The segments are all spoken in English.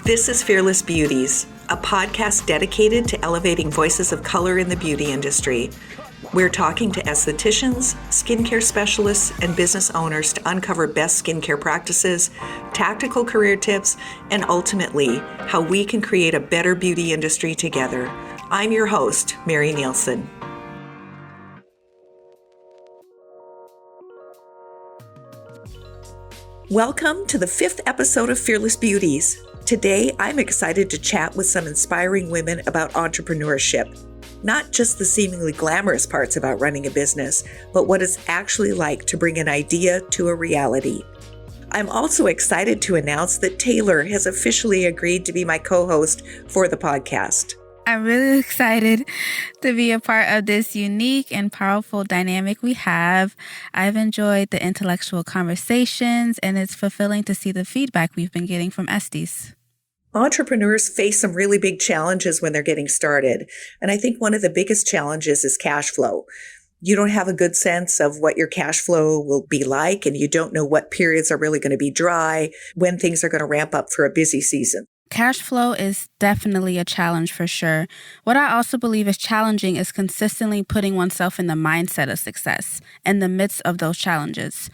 This is Fearless Beauties, a podcast dedicated to elevating voices of color in the beauty industry. We're talking to estheticians, skincare specialists, and business owners to uncover best skincare practices, tactical career tips, and ultimately, how we can create a better beauty industry together. I'm your host, Mary Nielsen. Welcome to the 5th episode of Fearless Beauties. Today, I'm excited to chat with some inspiring women about entrepreneurship. Not just the seemingly glamorous parts about running a business, but what it's actually like to bring an idea to a reality. I'm also excited to announce that Taylor has officially agreed to be my co-host for the podcast. I'm really excited to be a part of this unique and powerful dynamic we have. I've enjoyed the intellectual conversations, and it's fulfilling to see the feedback we've been getting from Esties. Entrepreneurs face some really big challenges when they're getting started. And I think one of the biggest challenges is cash flow. You don't have a good sense of what your cash flow will be like, and you don't know what periods are really going to be dry, when things are going to ramp up for a busy season. Cash flow is definitely a challenge for sure. What I also believe is challenging is consistently putting oneself in the mindset of success in the midst of those challenges.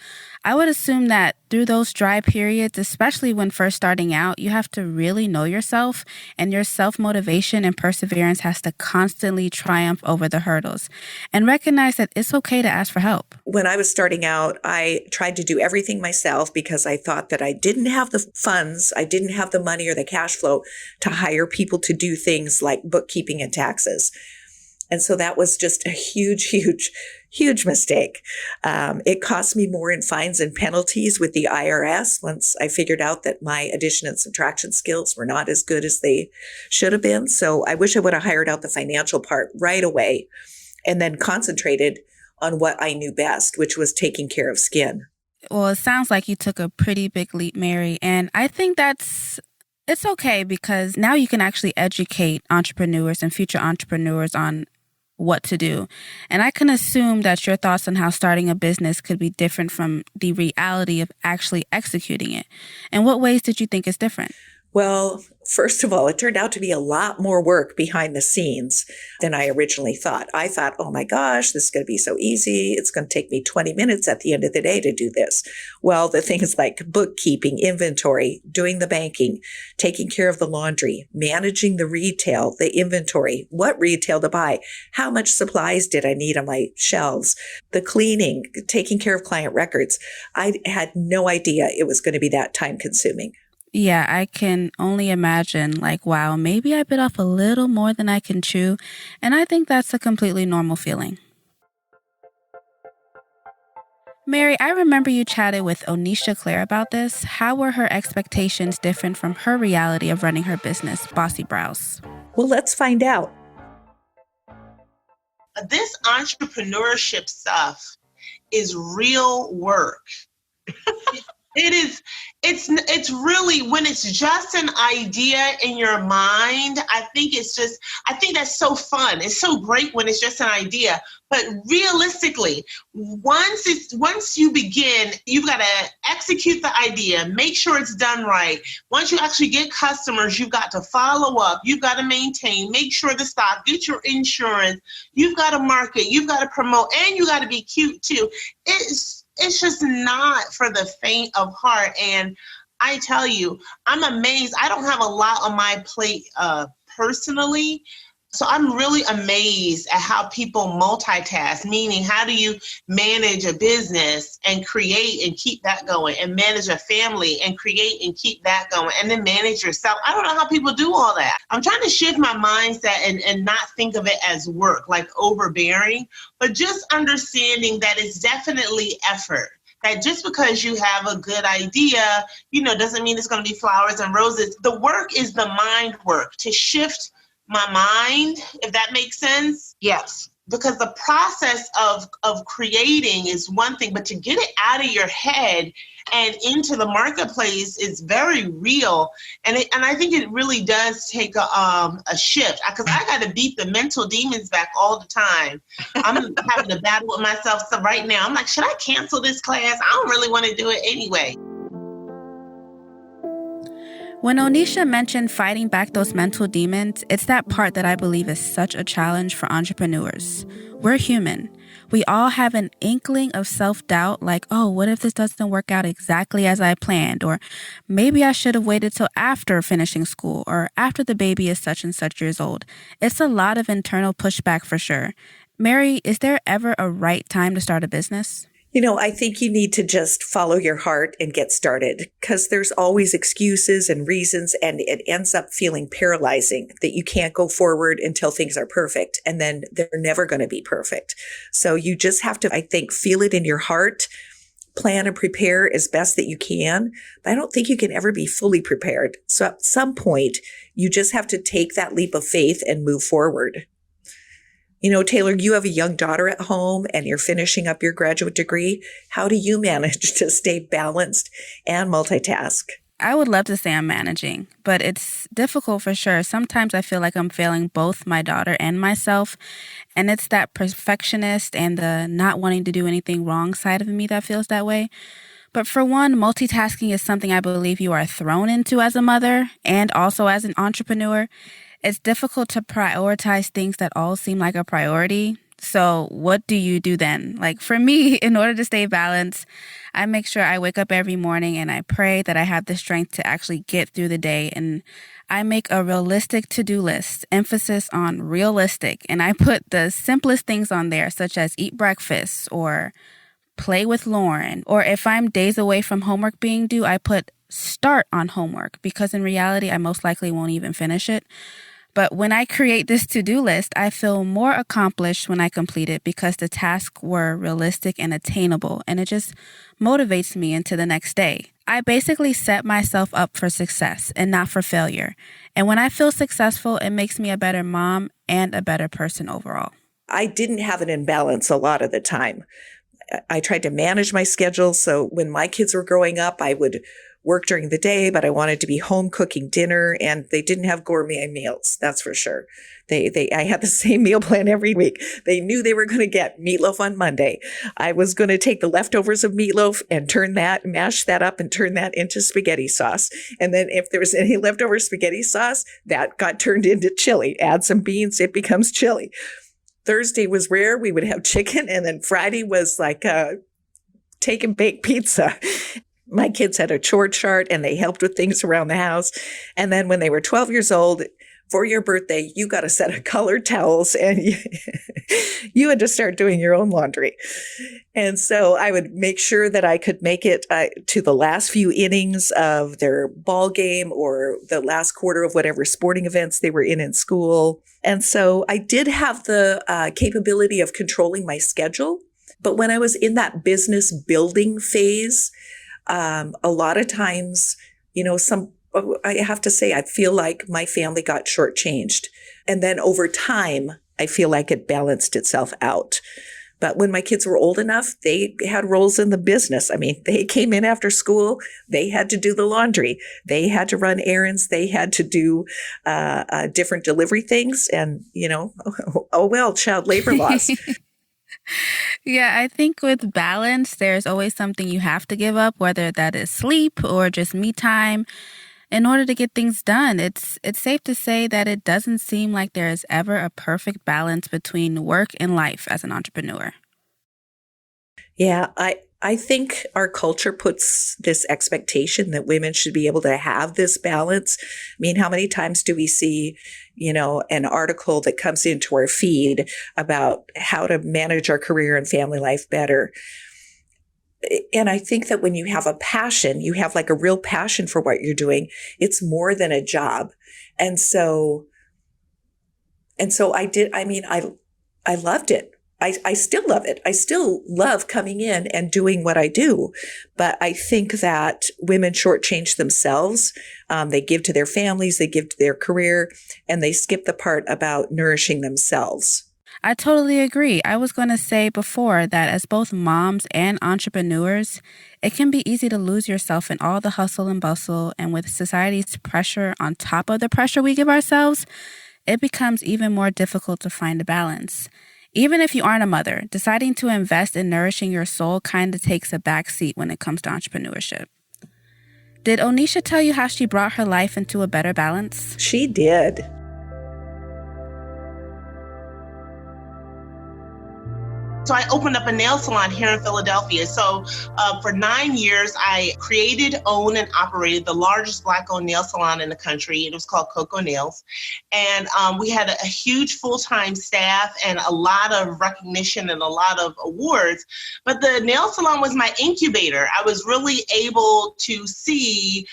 I would assume that through those dry periods, especially when first starting out, you have to really know yourself, and your self-motivation and perseverance has to constantly triumph over the hurdles, and recognize that it's okay to ask for help. When I was starting out, I tried to do everything myself because I thought that I didn't have the funds, I didn't have the money or the cash flow to hire people to do things like bookkeeping and taxes. And so that was just a huge mistake. It cost me more in fines and penalties with the IRS once I figured out that my addition and subtraction skills were not as good as they should have been. So I wish I would have hired out the financial part right away and then concentrated on what I knew best, which was taking care of skin. Well, it sounds like you took a pretty big leap, Mary, and I think it's okay because now you can actually educate entrepreneurs and future entrepreneurs on what to do. And I can assume that your thoughts on how starting a business could be different from the reality of actually executing it. In what ways did you think it's different? Well, first of all, it turned out to be a lot more work behind the scenes than I originally thought. I thought, oh my gosh, this is going to be so easy. It's going to take me 20 minutes at the end of the day to do this. Well, the things like bookkeeping, inventory, doing the banking, taking care of the laundry, managing the retail, the inventory, what retail to buy, how much supplies did I need on my shelves, the cleaning, taking care of client records. I had no idea it was going to be that time consuming. Yeah, I can only imagine, wow, maybe I bit off a little more than I can chew. And I think that's a completely normal feeling. Mary, I remember you chatted with Onisha Claire about this. How were her expectations different from her reality of running her business, Bossy Brows? Well, let's find out. This entrepreneurship stuff is real work. It's really, when it's just an idea in your mind, I think that's so fun. It's so great when it's just an idea. But realistically, once you begin, you've got to execute the idea, make sure it's done right. Once you actually get customers, you've got to follow up, you've got to maintain, make sure the stock, get your insurance, you've got to market, you've got to promote, and you got to be cute too. It's just not for the faint of heart. And I tell you, I'm amazed. I don't have a lot on my plate personally. So I'm really amazed at how people multitask, meaning how do you manage a business and create and keep that going, and manage a family and create and keep that going, and then manage yourself. I don't know how people do all that. I'm trying to shift my mindset and not think of it as work, like overbearing, but just understanding that it's definitely effort. That just because you have a good idea, doesn't mean it's going to be flowers and roses. The work is the mind work, to shift my mind, if that makes sense. Yes. Because the process of creating is one thing, but to get it out of your head and into the marketplace is very real. And I think it really does take a shift, because I got to beat the mental demons back all the time. I'm having to battle with myself. So right now I'm like, should I cancel this class? I don't really want to do it anyway. When Onisha mentioned fighting back those mental demons, it's that part that I believe is such a challenge for entrepreneurs. We're human. We all have an inkling of self-doubt, like, oh, what if this doesn't work out exactly as I planned? Or maybe I should have waited till after finishing school or after the baby is such and such years old. It's a lot of internal pushback for sure. Mary, is there ever a right time to start a business? I think you need to just follow your heart and get started, because there's always excuses and reasons, and it ends up feeling paralyzing that you can't go forward until things are perfect, and then they're never going to be perfect. So you just have to, I think, feel it in your heart, plan and prepare as best that you can. But I don't think you can ever be fully prepared. So at some point, you just have to take that leap of faith and move forward. Taylor, you have a young daughter at home and you're finishing up your graduate degree. How do you manage to stay balanced and multitask? I would love to say I'm managing, but it's difficult for sure. Sometimes I feel like I'm failing both my daughter and myself. And it's that perfectionist and the not wanting to do anything wrong side of me that feels that way. But for one, multitasking is something I believe you are thrown into as a mother and also as an entrepreneur. It's difficult to prioritize things that all seem like a priority. So what do you do then? Like for me, in order to stay balanced, I make sure I wake up every morning and I pray that I have the strength to actually get through the day. And I make a realistic to-do list, emphasis on realistic. And I put the simplest things on there, such as eat breakfast or play with Lauren. Or if I'm days away from homework being due, I put start on homework, because in reality, I most likely won't even finish it. But when I create this to-do list, I feel more accomplished when I complete it because the tasks were realistic and attainable, and it just motivates me into the next day. I basically set myself up for success and not for failure. And when I feel successful, it makes me a better mom and a better person overall. I didn't have an imbalance a lot of the time. I tried to manage my schedule. So when my kids were growing up, I would work during the day, but I wanted to be home cooking dinner, and they didn't have gourmet meals. That's for sure. I had the same meal plan every week. They knew they were going to get meatloaf on Monday. I was going to take the leftovers of meatloaf and mash that up and turn that into spaghetti sauce. And then if there was any leftover spaghetti sauce, that got turned into chili. Add some beans, it becomes chili. Thursday was rare. We would have chicken. And then Friday was like take and bake pizza. My kids had a chore chart and they helped with things around the house. And then when they were 12 years old, for your birthday, you got a set of colored towels and you had to start doing your own laundry. And so I would make sure that I could make it to the last few innings of their ball game or the last quarter of whatever sporting events they were in school. And so I did have the capability of controlling my schedule. But when I was in that business building phase, a lot of times, I have to say, I feel like my family got shortchanged. And then over time, I feel like it balanced itself out. But when my kids were old enough, they had roles in the business. I mean, they came in after school. They had to do the laundry. They had to run errands. They had to do different delivery things. And, oh, well, child labor laws. Yeah, I think with balance, there's always something you have to give up, whether that is sleep or just me time. In order to get things done, it's safe to say that it doesn't seem like there is ever a perfect balance between work and life as an entrepreneur. Yeah, I think our culture puts this expectation that women should be able to have this balance. I mean, how many times do we see, an article that comes into our feed about how to manage our career and family life better? And I think that when you have a passion, you have like a real passion for what you're doing, it's more than a job. And so I loved it. I still love it. I still love coming in and doing what I do. But I think that women shortchange themselves. They give to their families, they give to their career, and they skip the part about nourishing themselves. I totally agree. I was going to say before that as both moms and entrepreneurs, it can be easy to lose yourself in all the hustle and bustle. And with society's pressure on top of the pressure we give ourselves, it becomes even more difficult to find a balance. Even if you aren't a mother, deciding to invest in nourishing your soul kind of takes a backseat when it comes to entrepreneurship. Did Onisha tell you how she brought her life into a better balance? She did. So I opened up a nail salon here in Philadelphia. So for 9 years, I created, owned, and operated the largest Black-owned nail salon in the country. It was called Coco Nails. And we had a huge full-time staff and a lot of recognition and a lot of awards. But the nail salon was my incubator. I was really able to see,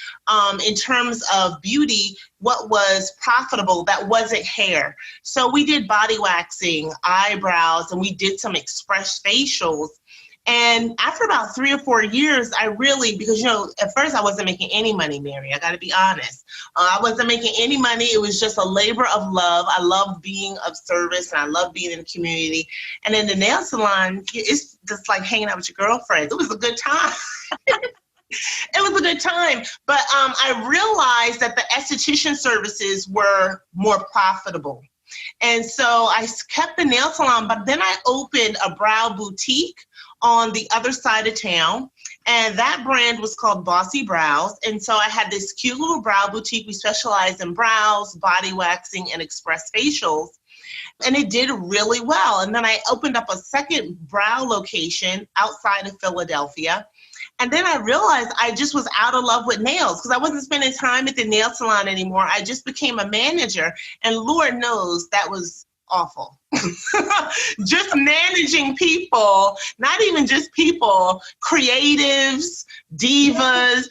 in terms of beauty, what was profitable that wasn't hair. So we did body waxing, eyebrows, and we did some express facials. And after about 3 or 4 years, I really, because, at first I wasn't making any money, Mary, I gotta be honest. I wasn't making any money. It was just a labor of love. I loved being of service and I loved being in the community. And in the nail salon, it's just like hanging out with your girlfriends. It was a good time. It was a good time, but I realized that the esthetician services were more profitable. And so I kept the nail salon, but then I opened a brow boutique on the other side of town. And that brand was called Bossy Brows. And so I had this cute little brow boutique. We specialized in brows, body waxing, and express facials. And it did really well. And then I opened up a second brow location outside of Philadelphia. And then I realized I just was out of love with nails because I wasn't spending time at the nail salon anymore. I just became a manager. And Lord knows that was awful. Just managing people, not even just people, creatives, divas,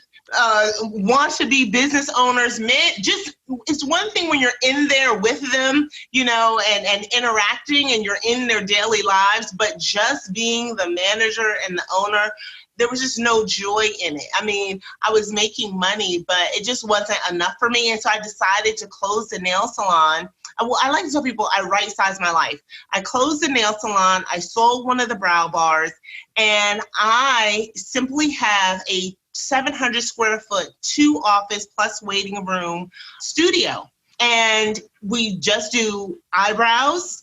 want to be business owners, men. Just, it's one thing when you're in there with them, and interacting and you're in their daily lives, but just being the manager and the owner, there was just no joy in it. I mean, I was making money, but it just wasn't enough for me. And so I decided to close the nail salon. I like to tell people I right-sized my life. I closed the nail salon. I sold one of the brow bars, and I simply have a 700 square foot, 2 office plus waiting room studio. And we just do eyebrows,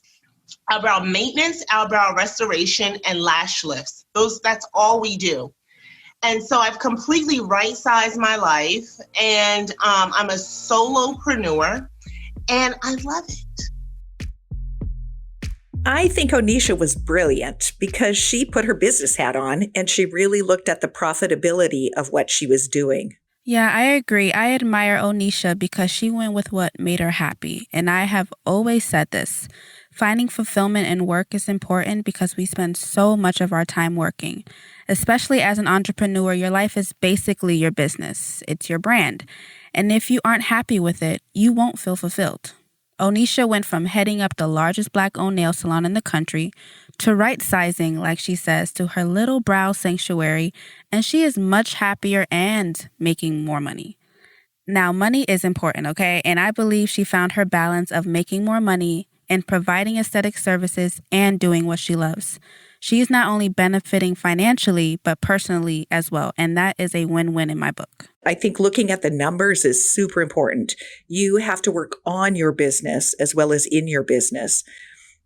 eyebrow maintenance, eyebrow restoration, and lash lifts. That's all we do. And so I've completely right-sized my life, and I'm a solopreneur, and I love it. I think Onisha was brilliant because she put her business hat on and she really looked at the profitability of what she was doing. Yeah, I agree. I admire Onisha because she went with what made her happy. And I have always said this. Finding fulfillment in work is important because we spend so much of our time working. Especially as an entrepreneur, your life is basically your business. It's your brand. And if you aren't happy with it, you won't feel fulfilled. Onisha went from heading up the largest Black-owned nail salon in the country to right-sizing, like she says, to her little brow sanctuary, and she is much happier and making more money. Now, money is important, okay? And I believe she found her balance of making more money and providing aesthetic services and doing what she loves. She is not only benefiting financially, but personally as well. And that is a win-win in my book. I think looking at the numbers is super important. You have to work on your business as well as in your business.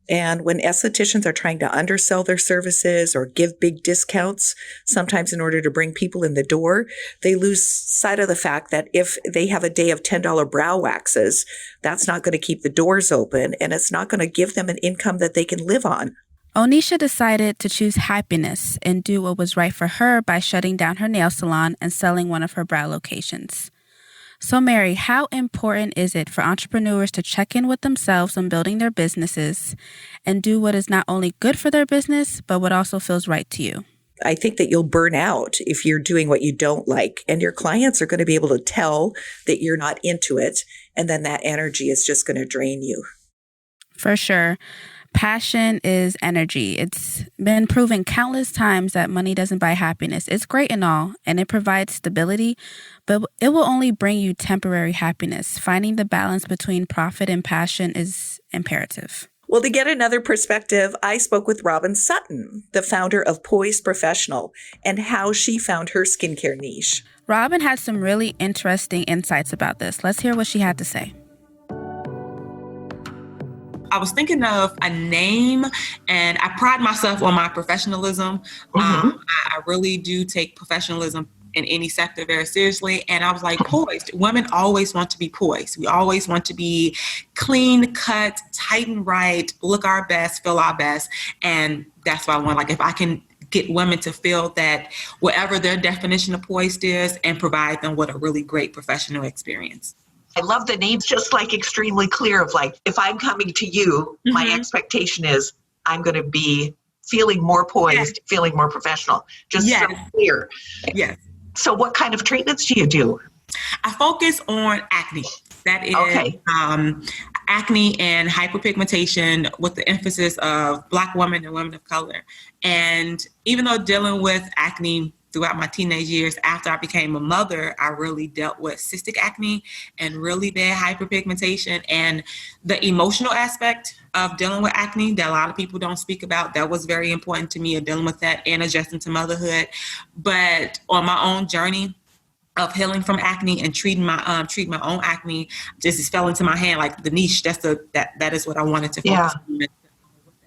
And when estheticians are trying to undersell their services or give big discounts, sometimes in order to bring people in the door, they lose sight of the fact that if they have a day of $10 brow waxes, that's not going to keep the doors open and it's not going to give them an income that they can live on. Onisha decided to choose happiness and do what was right for her by shutting down her nail salon and selling one of her brow locations. So, Mary, how important is it for entrepreneurs to check in with themselves on building their businesses and do what is not only good for their business, but what also feels right to you? I think that you'll burn out if you're doing what you don't like, and your clients are going to be able to tell that you're not into it, and then that energy is just going to drain you. For sure. Passion is energy. It's been proven countless times that money doesn't buy happiness. It's great and all, and it provides stability, but it will only bring you temporary happiness. Finding the balance between profit and passion is imperative. Well, to get another perspective, I spoke with Robyn Sutton, the founder of Poised Professional, and how she found her skincare niche. Robyn had some really interesting insights about this. Let's hear what she had to say. I was thinking of a name, and I pride myself on my professionalism. I really do take professionalism in any sector very seriously. And I was like, poised. Women always want to be poised. We always want to be clean cut, tight and right, look our best, feel our best. And that's why I want, like, if I can get women to feel that whatever their definition of poised is and provide them with a really great professional experience. I love the names, just like extremely clear of like, if I'm coming to you, my expectation is I'm going to be feeling more poised, feeling more professional, just so clear. Yes. So what kind of treatments do you do? I focus on acne. That is acne and hyperpigmentation with the emphasis of Black women and women of color. And even though dealing with acne throughout my teenage years after I became a mother, I really dealt with cystic acne and really bad hyperpigmentation, and the emotional aspect of dealing with acne that a lot of people don't speak about. That was very important to me, of dealing with that and adjusting to motherhood. But on my own journey of healing from acne and treating my own acne, just fell into my hand, like the niche. That is what I wanted to focus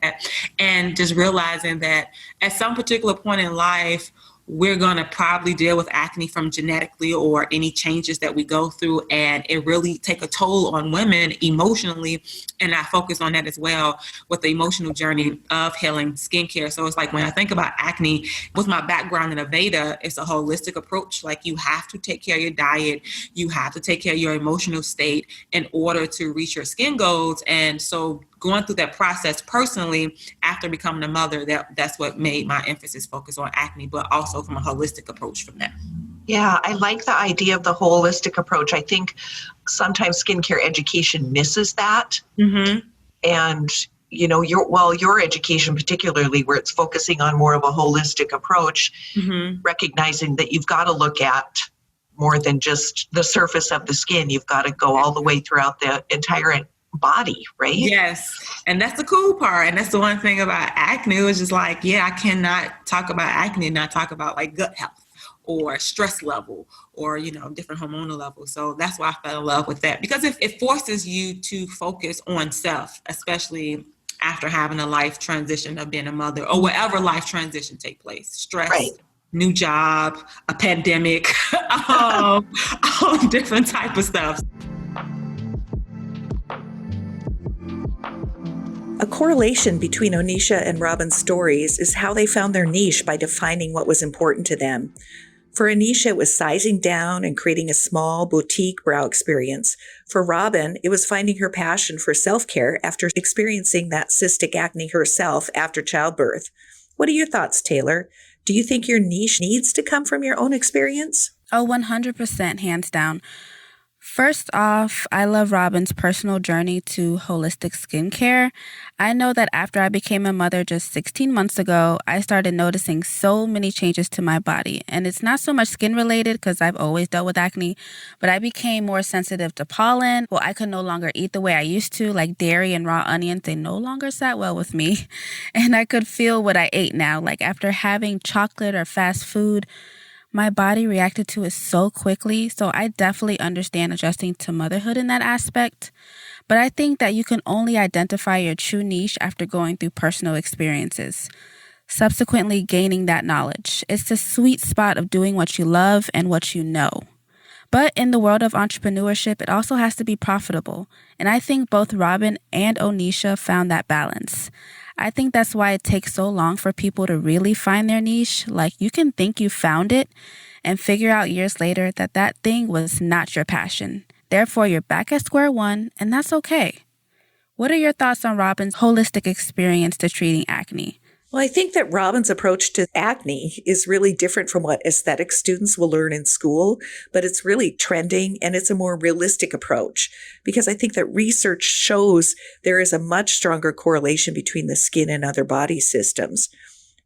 on. And just realizing that at some particular point in life, we're going to probably deal with acne from genetically or any changes that we go through, and it really take a toll on women emotionally. And I focus on that as well with the emotional journey of healing skincare. So it's like when I think about acne, with my background in Aveda, it's a holistic approach. Like, you have to take care of your diet, you have to take care of your emotional state in order to reach your skin goals. And so going through that process personally after becoming a mother, that's what made my emphasis focus on acne, but also from a holistic approach from that. Yeah, I like the idea of the holistic approach. I think sometimes skincare education misses that. Mm-hmm. And, you know, your education particularly, where it's focusing on more of a holistic approach, recognizing that you've got to look at more than just the surface of the skin. You've got to go all the way throughout the entire body, right? Yes. And that's the cool part. And that's the one thing about acne. It was just like, I cannot talk about acne and not talk about like gut health or stress level or, different hormonal levels. So that's why I fell in love with that, because it forces you to focus on self, especially after having a life transition of being a mother or whatever life transition take place. Stress, new job, a pandemic, all different type of stuff. A correlation between Onisha and Robyn's stories is how they found their niche by defining what was important to them. For Onisha, it was sizing down and creating a small boutique brow experience. For Robyn, it was finding her passion for self-care after experiencing that cystic acne herself after childbirth. What are your thoughts, Taylor? Do you think your niche needs to come from your own experience? Oh, 100%, hands down. First off, I love Robyn's personal journey to holistic skincare. I know that after I became a mother just 16 months ago, I started noticing so many changes to my body. And it's not so much skin related because I've always dealt with acne, but I became more sensitive to pollen. Well, I could no longer eat the way I used to, like dairy and raw onions. They no longer sat well with me. And I could feel what I ate now, like after having chocolate or fast food. My body reacted to it so quickly, so I definitely understand adjusting to motherhood in that aspect. But I think that you can only identify your true niche after going through personal experiences, subsequently gaining that knowledge. It's the sweet spot of doing what you love and what you know. But in the world of entrepreneurship, it also has to be profitable. And I think both Robyn and Onisha found that balance. I think that's why it takes so long for people to really find their niche. Like, you can think you found it and figure out years later that that thing was not your passion. Therefore, you're back at square one, and that's okay. What are your thoughts on Robyn's holistic experience to treating acne? Well, I think that Robyn's approach to acne is really different from what aesthetic students will learn in school, but it's really trending and it's a more realistic approach, because I think that research shows there is a much stronger correlation between the skin and other body systems.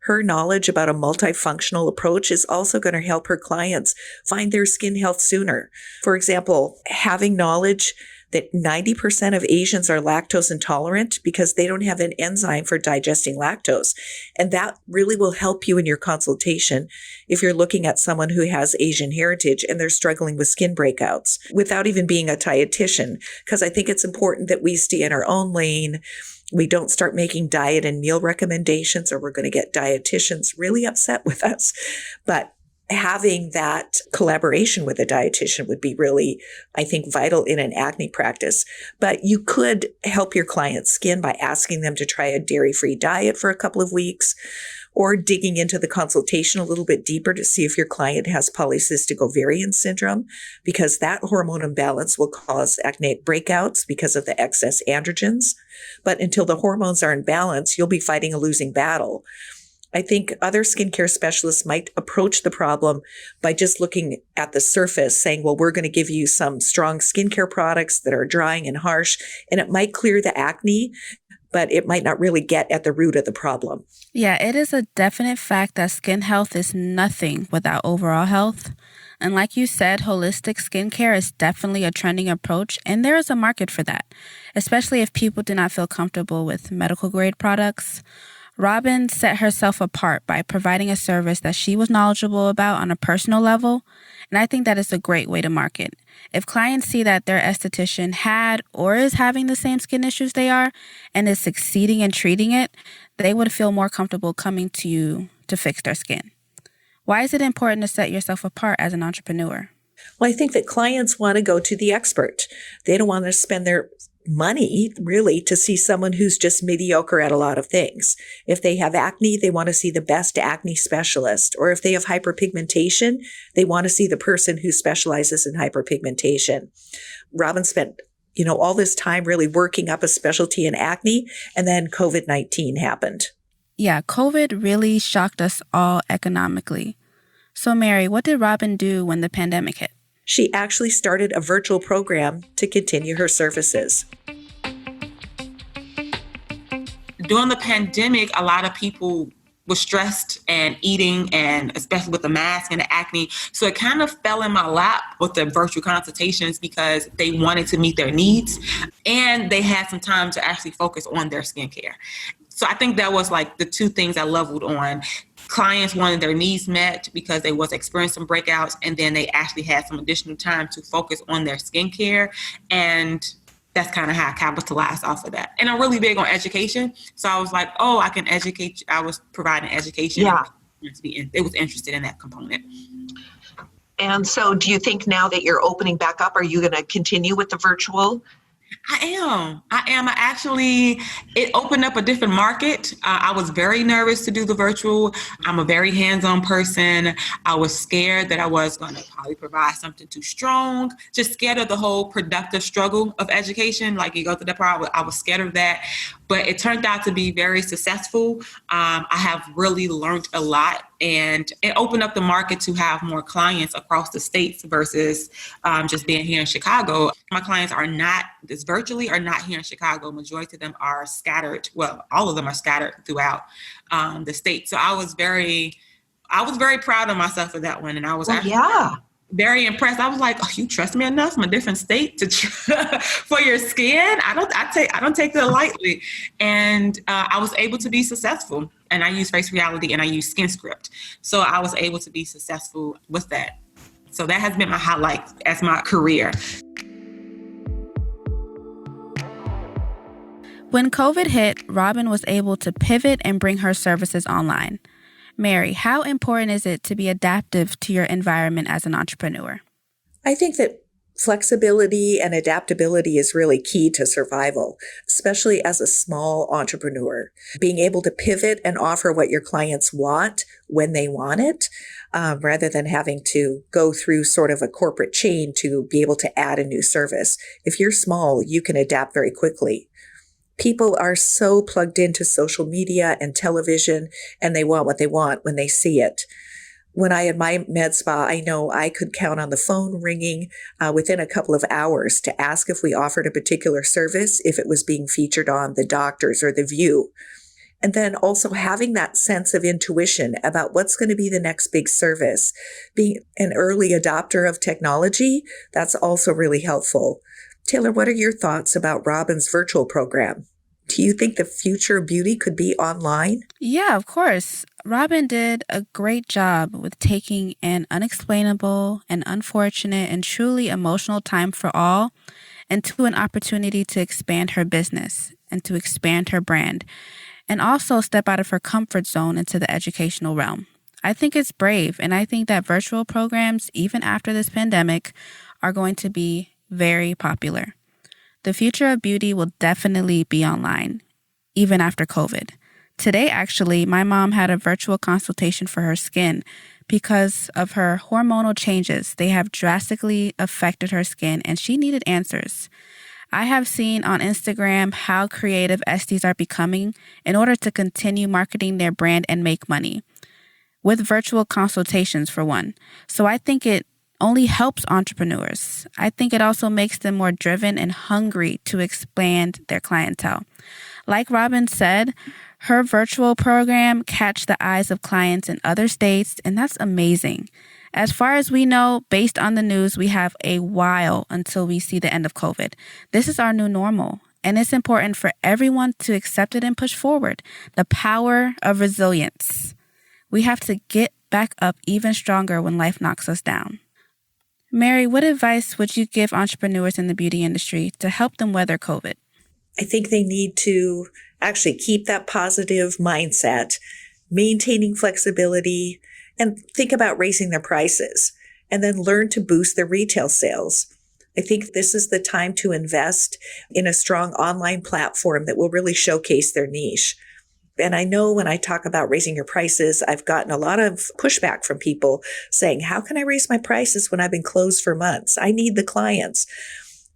Her knowledge about a multifunctional approach is also going to help her clients find their skin health sooner. For example, having knowledge that 90% of Asians are lactose intolerant because they don't have an enzyme for digesting lactose. And that really will help you in your consultation if you're looking at someone who has Asian heritage and they're struggling with skin breakouts without even being a dietitian. Because I think it's important that we stay in our own lane. We don't start making diet and meal recommendations, or we're going to get dietitians really upset with us. But having that collaboration with a dietitian would be really, I think, vital in an acne practice. But you could help your client's skin by asking them to try a dairy-free diet for a couple of weeks, or digging into the consultation a little bit deeper to see if your client has polycystic ovarian syndrome, because that hormone imbalance will cause acneic breakouts because of the excess androgens. But until the hormones are in balance, you'll be fighting a losing battle. I think other skincare specialists might approach the problem by just looking at the surface, saying, well, we're going to give you some strong skincare products that are drying and harsh, and it might clear the acne, but it might not really get at the root of the problem. Yeah, it is a definite fact that skin health is nothing without overall health. And like you said, holistic skincare is definitely a trending approach, and there is a market for that, especially if people do not feel comfortable with medical grade products. Robyn set herself apart by providing a service that she was knowledgeable about on a personal level, and I think that is a great way to market. If clients see that their esthetician had or is having the same skin issues they are and is succeeding in treating it, they would feel more comfortable coming to you to fix their skin. Why is it important to set yourself apart as an entrepreneur? Well, I think that clients want to go to the expert. They don't want to spend their money, really, to see someone who's just mediocre at a lot of things. If they have acne, they want to see the best acne specialist. Or if they have hyperpigmentation, they want to see the person who specializes in hyperpigmentation. Robyn spent, all this time really working up a specialty in acne, and then COVID-19 happened. Yeah, COVID really shocked us all economically. So Mary, what did Robyn do when the pandemic hit? She actually started a virtual program to continue her services. During the pandemic, a lot of people were stressed and eating, and especially with the mask and the acne. So it kind of fell in my lap with the virtual consultations because they wanted to meet their needs and they had some time to actually focus on their skincare. So I think that was like the two things I leveled on. Clients wanted their needs met because they was experiencing breakouts, and then they actually had some additional time to focus on their skincare. And that's kind of how I capitalized off of that. And I'm really big on education. So I was like, I can educate. I was providing education. Yeah. It was interested in that component. And so do you think now that you're opening back up, are you going to continue with the virtual? I am. It opened up a different market. I was very nervous to do the virtual. I'm a very hands-on person. I was scared that I was going to probably provide something too strong, just scared of the whole productive struggle of education. Like you go through that part, I was scared of that. But it turned out to be very successful. I have really learned a lot, and it opened up the market to have more clients across the states versus just being here in Chicago. My clients are not here in Chicago. Majority of them are scattered. Well, all of them are scattered throughout the state. So I was very proud of myself for that one, and I was very impressed. I was like, you trust me enough from a different state for your skin? I don't take that lightly. And I was able to be successful. And I use Face Reality and I use Skin Script. So I was able to be successful with that. So that has been my highlight as my career. When COVID hit, Robyn was able to pivot and bring her services online. Mary, how important is it to be adaptive to your environment as an entrepreneur? I think that flexibility and adaptability is really key to survival, especially as a small entrepreneur. Being able to pivot and offer what your clients want when they want it, rather than having to go through sort of a corporate chain to be able to add a new service. If you're small, you can adapt very quickly. People are so plugged into social media and television, and they want what they want when they see it. When I had my med spa, I know I could count on the phone ringing within a couple of hours to ask if we offered a particular service, if it was being featured on The Doctors or The View. And then also having that sense of intuition about what's going to be the next big service. Being an early adopter of technology, that's also really helpful. Taylor, what are your thoughts about Robyn's virtual program? Do you think the future of beauty could be online? Yeah, of course. Robyn did a great job with taking an unexplainable and unfortunate and truly emotional time for all into an opportunity to expand her business and to expand her brand, and also step out of her comfort zone into the educational realm. I think it's brave, and I think that virtual programs, even after this pandemic, are going to be very popular. The future of beauty will definitely be online, even after COVID. Today, actually, my mom had a virtual consultation for her skin because of her hormonal changes. They have drastically affected her skin, and she needed answers. I have seen on Instagram how creative Esties are becoming in order to continue marketing their brand and make money, with virtual consultations for one. So I think it only helps entrepreneurs. I think it also makes them more driven and hungry to expand their clientele. Like Robyn said, her virtual program catch the eyes of clients in other states, and that's amazing. As far as we know, based on the news, we have a while until we see the end of COVID. This is our new normal, and it's important for everyone to accept it and push forward. The power of resilience. We have to get back up even stronger when life knocks us down. Mary, what advice would you give entrepreneurs in the beauty industry to help them weather COVID? I think they need to actually keep that positive mindset, maintaining flexibility, and think about raising their prices, and then learn to boost their retail sales. I think this is the time to invest in a strong online platform that will really showcase their niche. And I know when I talk about raising your prices, I've gotten a lot of pushback from people saying, how can I raise my prices when I've been closed for months? I need the clients.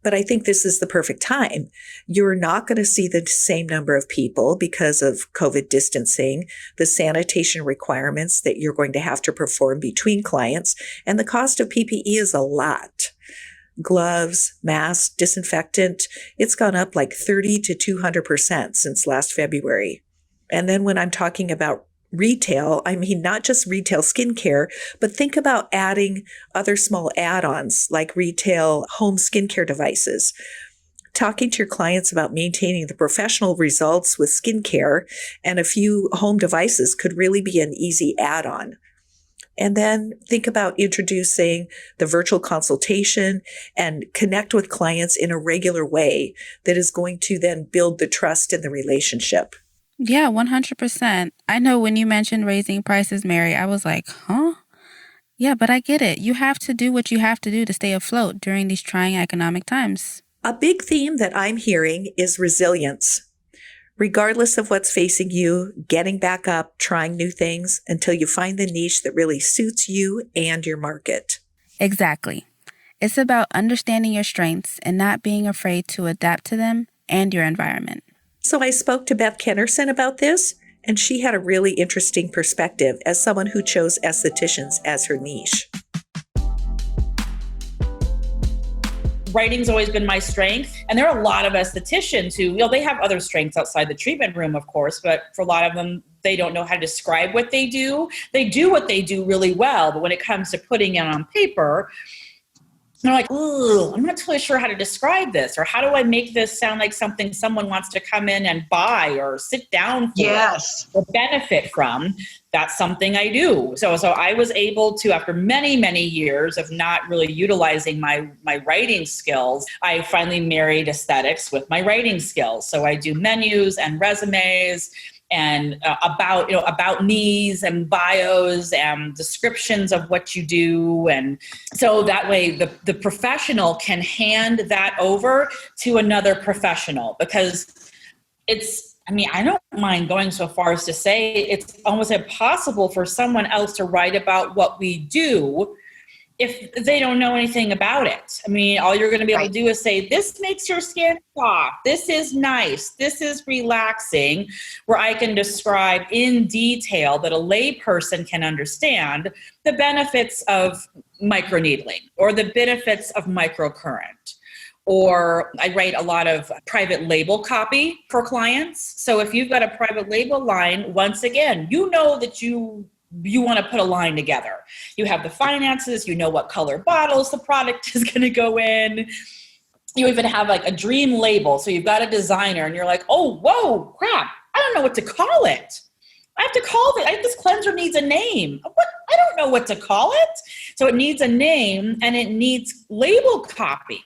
But I think this is the perfect time. You're not going to see the same number of people because of COVID distancing, the sanitation requirements that you're going to have to perform between clients, and the cost of PPE is a lot. Gloves, masks, disinfectant, it's gone up like 30 to 200% since last February. And then when I'm talking about retail, I mean, not just retail skincare, but think about adding other small add-ons like retail home skincare devices. Talking to your clients about maintaining the professional results with skincare and a few home devices could really be an easy add-on. And then think about introducing the virtual consultation and connect with clients in a regular way that is going to then build the trust in the relationship. Yeah, 100%. I know when you mentioned raising prices, Mary, I was like, huh? Yeah, but I get it. You have to do what you have to do to stay afloat during these trying economic times. A big theme that I'm hearing is resilience. Regardless of what's facing you, getting back up, trying new things until you find the niche that really suits you and your market. Exactly. It's about understanding your strengths and not being afraid to adapt to them and your environment. So I spoke to Beth Kenerson about this, and she had a really interesting perspective as someone who chose estheticians as her niche. Writing's always been my strength. And there are a lot of estheticians who, they have other strengths outside the treatment room, of course, but for a lot of them, they don't know how to describe what they do. They do what they do really well, but when it comes to putting it on paper, they're like, ooh, I'm not totally sure how to describe this, or how do I make this sound like something someone wants to come in and buy or sit down for or benefit from. That's something I do. So I was able to, after many, many years of not really utilizing my writing skills, I finally married aesthetics with my writing skills. So I do menus and resumes and about me's and bios and descriptions of what you do. And so that way the professional can hand that over to another professional, because I don't mind going so far as to say it's almost impossible for someone else to write about what we do if they don't know anything about it. All you're going to be able to do is say, this makes your skin soft, this is nice, this is relaxing, where I can describe in detail that a layperson can understand the benefits of microneedling or the benefits of microcurrent. Or I write a lot of private label copy for clients. So if you've got a private label line, once again, you know that you want to put a line together. You have the finances, you know what color bottles the product is going to go in. You even have like a dream label. So you've got a designer and you're like, oh, whoa, crap. I don't know what to call it. This cleanser needs a name. I don't know what to call it. So it needs a name and it needs label copy.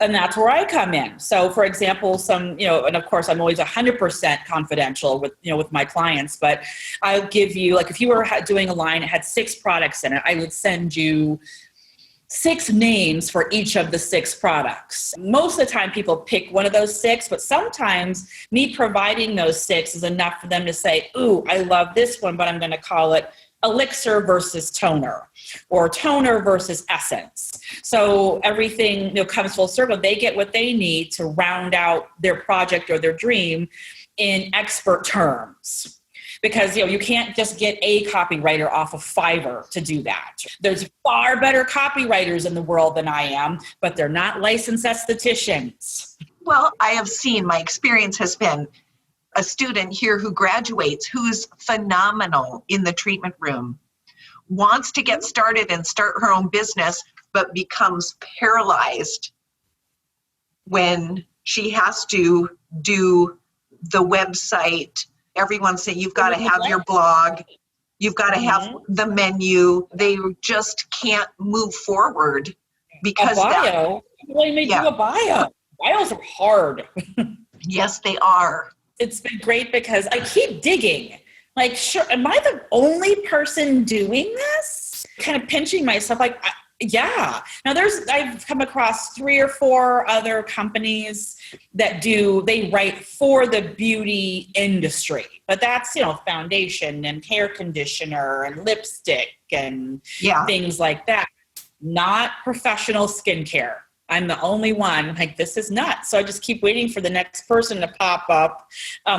And that's where I come in. So for example, and of course I'm always 100% confidential with my clients, but I'll give you, like, if you were doing a line, it had 6 products in it, I would send you 6 names for each of the 6 products. Most of the time people pick one of those 6, but sometimes me providing those 6 is enough for them to say, ooh, I love this one, but I'm going to call it elixir versus toner, or toner versus essence. So everything comes full circle. They get what they need to round out their project or their dream in expert terms. Because you can't just get a copywriter off of Fiverr to do that. There's far better copywriters in the world than I am, but they're not licensed estheticians. Well, I have seen, my experience has been a student here who graduates, who's phenomenal in the treatment room, wants to get started and start her own business, but becomes paralyzed when she has to do the website. Everyone's saying, you've got to have your blog, you've got to have the menu. They just can't move forward because a bio. Well, you may do a bio. Bios are hard. Yes, they are. It's been great because I keep digging. Like, sure, am I the only person doing this? Kind of pinching myself, like, yeah. Now I've come across 3 or 4 other companies that they write for the beauty industry, but that's, foundation and hair conditioner and lipstick and things like that. Not professional skincare. I'm the only one. Like, this is nuts. So I just keep waiting for the next person to pop up,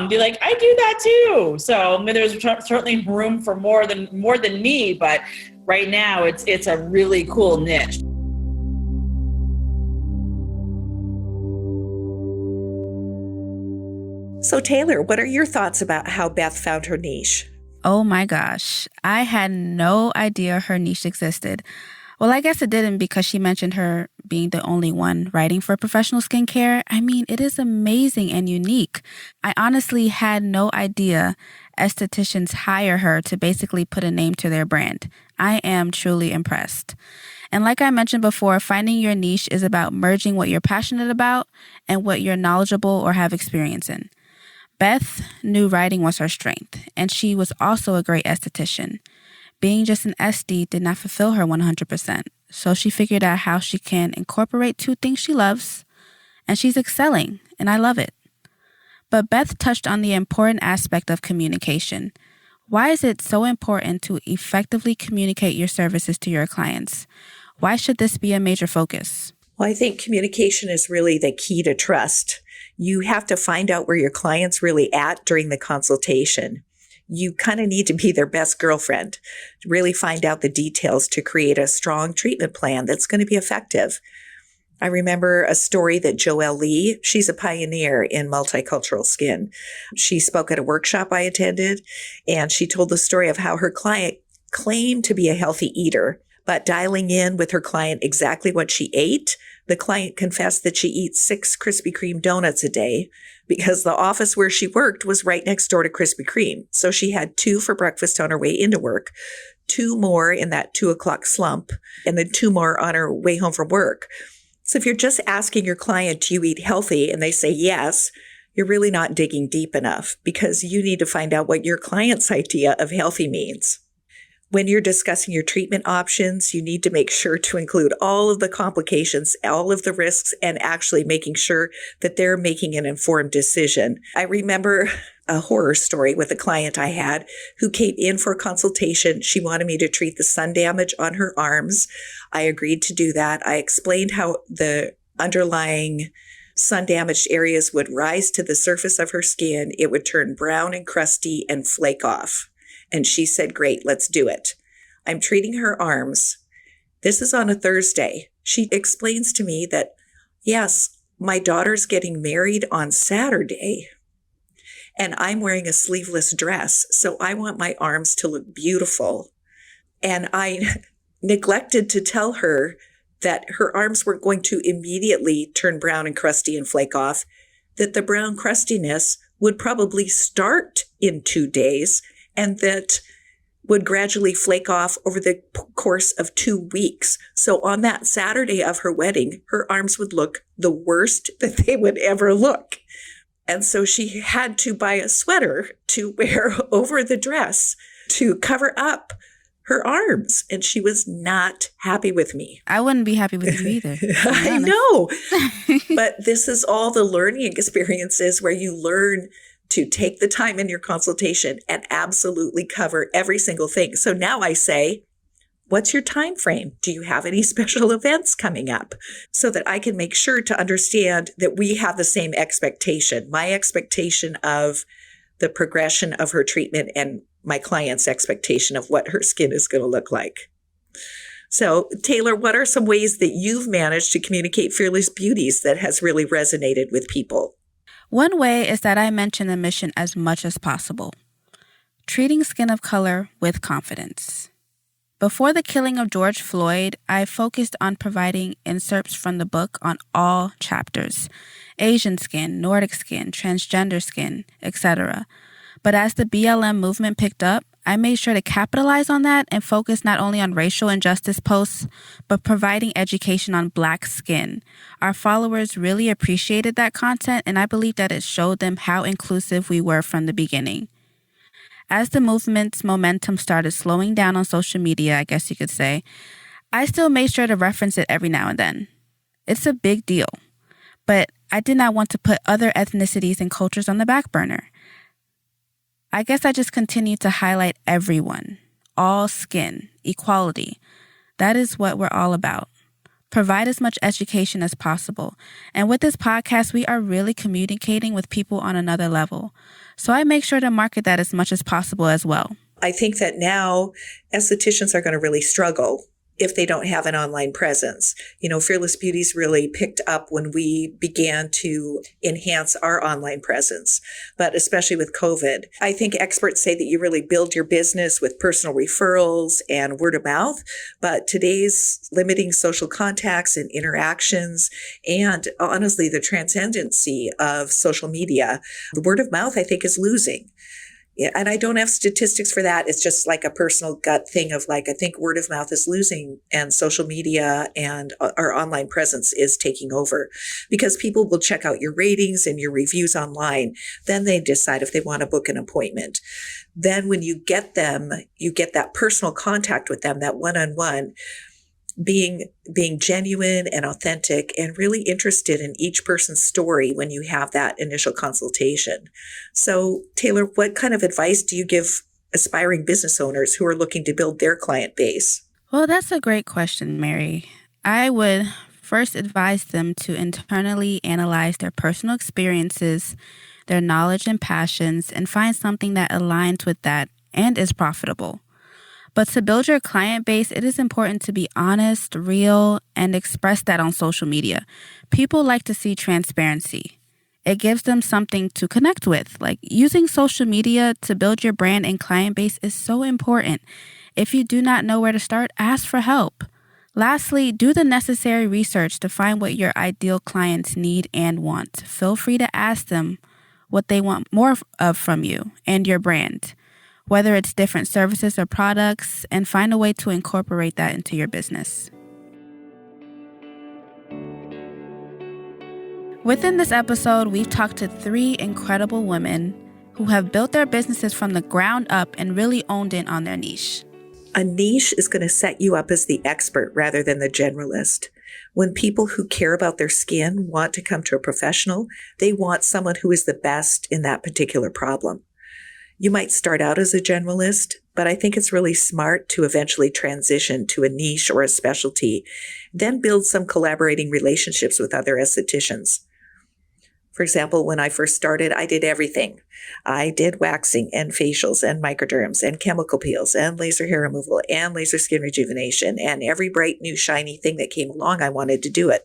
be like, I do that too. So there's certainly room for more than me, but right now it's a really cool niche. So Taylor, what are your thoughts about how Beth found her niche? Oh my gosh, I had no idea her niche existed. Well, I guess it didn't, because she mentioned her being the only one writing for professional skincare. I mean, it is amazing and unique. I honestly had no idea estheticians hire her to basically put a name to their brand. I am truly impressed. And like I mentioned before, finding your niche is about merging what you're passionate about and what you're knowledgeable or have experience in. Beth knew writing was her strength, and she was also a great esthetician. Being just an SD did not fulfill her 100%, so she figured out how she can incorporate 2 things she loves, and she's excelling, and I love it. But Beth touched on the important aspect of communication. Why is it so important to effectively communicate your services to your clients? Why should this be a major focus? Well, I think communication is really the key to trust. You have to find out where your client's really at during the consultation. You kind of need to be their best girlfriend, to really find out the details to create a strong treatment plan that's going to be effective. I remember a story that Joelle Lee, she's a pioneer in multicultural skin. She spoke at a workshop I attended, and she told the story of how her client claimed to be a healthy eater, but dialing in with her client exactly what she ate, the client confessed that she eats 6 Krispy Kreme donuts a day because the office where she worked was right next door to Krispy Kreme. So she had 2 for breakfast on her way into work, 2 more in that 2:00 slump, and then 2 more on her way home from work. So if you're just asking your client, do you eat healthy? And they say yes, you're really not digging deep enough, because you need to find out what your client's idea of healthy means. When you're discussing your treatment options, you need to make sure to include all of the complications, all of the risks, and actually making sure that they're making an informed decision. I remember a horror story with a client I had who came in for a consultation. She wanted me to treat the sun damage on her arms. I agreed to do that. I explained how the underlying sun-damaged areas would rise to the surface of her skin. It would turn brown and crusty and flake off. And she said, great, let's do it. I'm treating her arms. This is on a Thursday. She explains to me that, yes, my daughter's getting married on Saturday, and I'm wearing a sleeveless dress, so I want my arms to look beautiful. And I neglected to tell her that her arms weren't going to immediately turn brown and crusty and flake off, that the brown crustiness would probably start in 2 days, and that would gradually flake off over the course of 2 weeks. So on that Saturday of her wedding, her arms would look the worst that they would ever look. And so she had to buy a sweater to wear over the dress to cover up her arms. And she was not happy with me. I wouldn't be happy with you either. I know. But this is all the learning experiences where you learn to take the time in your consultation and absolutely cover every single thing. So now I say, what's your time frame? Do you have any special events coming up? So that I can make sure to understand that we have the same expectation. My expectation of the progression of her treatment and my client's expectation of what her skin is going to look like. So, Taylor, what are some ways that you've managed to communicate Fearless Beauties that has really resonated with people? One way is that I mention the mission as much as possible. Treating skin of color with confidence. Before the killing of George Floyd, I focused on providing inserts from the book on all chapters: Asian skin, Nordic skin, transgender skin, etc. But as the BLM movement picked up, I made sure to capitalize on that and focus not only on racial injustice posts, but providing education on Black skin. Our followers really appreciated that content, and I believe that it showed them how inclusive we were from the beginning. As the movement's momentum started slowing down on social media, I guess you could say, I still made sure to reference it every now and then. It's a big deal, but I did not want to put other ethnicities and cultures on the back burner. I guess I just continued to highlight everyone, all skin, equality. That is what we're all about. Provide as much education as possible. And with this podcast, we are really communicating with people on another level. So I make sure to market that as much as possible as well. I think that now estheticians are going to really struggle if they don't have an online presence. Fearless Beauties really picked up when we began to enhance our online presence, but especially with COVID. I think experts say that you really build your business with personal referrals and word of mouth, but today's limiting social contacts and interactions, and honestly, the transcendency of social media, the word of mouth, I think, is losing. Yeah, and I don't have statistics for that. It's just like a personal gut thing of I think word of mouth is losing and social media and our online presence is taking over because people will check out your ratings and your reviews online. Then they decide if they want to book an appointment. Then when you get them, you get that personal contact with them, that one-on-one, being genuine and authentic and really interested in each person's story when you have that initial consultation. So, Taylor, what kind of advice do you give aspiring business owners who are looking to build their client base? Well, that's a great question, Mary. I would first advise them to internally analyze their personal experiences, their knowledge and passions, and find something that aligns with that and is profitable. But to build your client base, it is important to be honest, real, and express that on social media. People like to see transparency. It gives them something to connect with. Using social media to build your brand and client base is so important. If you do not know where to start, ask for help. Lastly, do the necessary research to find what your ideal clients need and want. Feel free to ask them what they want more of from you and your brand, whether it's different services or products, and find a way to incorporate that into your business. Within this episode, we've talked to 3 incredible women who have built their businesses from the ground up and really owned in on their niche. A niche is going to set you up as the expert rather than the generalist. When people who care about their skin want to come to a professional, they want someone who is the best in that particular problem. You might start out as a generalist, but I think it's really smart to eventually transition to a niche or a specialty, then build some collaborating relationships with other estheticians. For example, when I first started, I did everything. I did waxing and facials and microderms and chemical peels and laser hair removal and laser skin rejuvenation, and every bright new shiny thing that came along, I wanted to do it.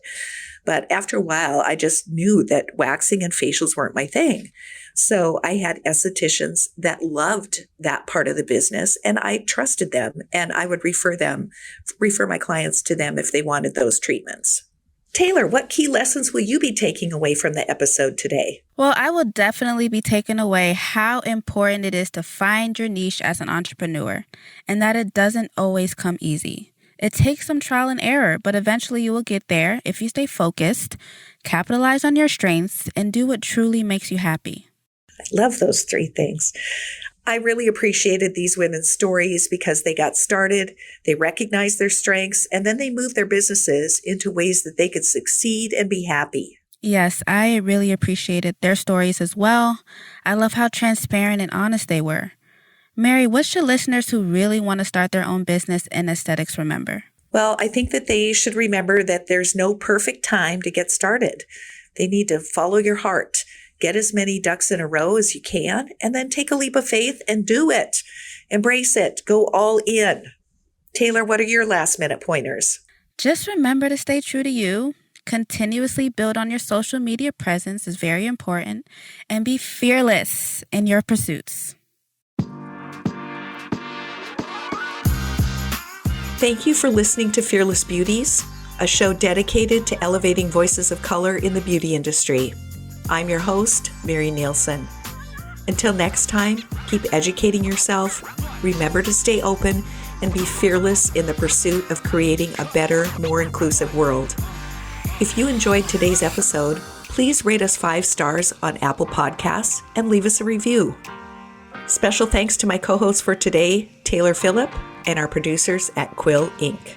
But after a while, I just knew that waxing and facials weren't my thing. So I had estheticians that loved that part of the business, and I trusted them, and I would refer my clients to them if they wanted those treatments. Taylor, what key lessons will you be taking away from the episode today? Well, I will definitely be taking away how important it is to find your niche as an entrepreneur, and that it doesn't always come easy. It takes some trial and error, but eventually you will get there if you stay focused, capitalize on your strengths, and do what truly makes you happy. I love those 3 things. I really appreciated these women's stories because they got started, they recognized their strengths, and then they moved their businesses into ways that they could succeed and be happy. Yes, I really appreciated their stories as well. I love how transparent and honest they were. Mary, what should listeners who really want to start their own business in aesthetics remember? Well, I think that they should remember that there's no perfect time to get started. They need to follow your heart. Get as many ducks in a row as you can, and then take a leap of faith and do it. Embrace it. Go all in. Taylor, what are your last minute pointers? Just remember to stay true to you. Continuously build on your social media presence is very important, and be fearless in your pursuits. Thank you for listening to Fearless Beauties, a show dedicated to elevating voices of color in the beauty industry. I'm your host, Mary Nielsen. Until next time, keep educating yourself, remember to stay open, and be fearless in the pursuit of creating a better, more inclusive world. If you enjoyed today's episode, please rate us 5 stars on Apple Podcasts and leave us a review. Special thanks to my co-hosts for today, Taylor Phillip, and our producers at Quill Inc.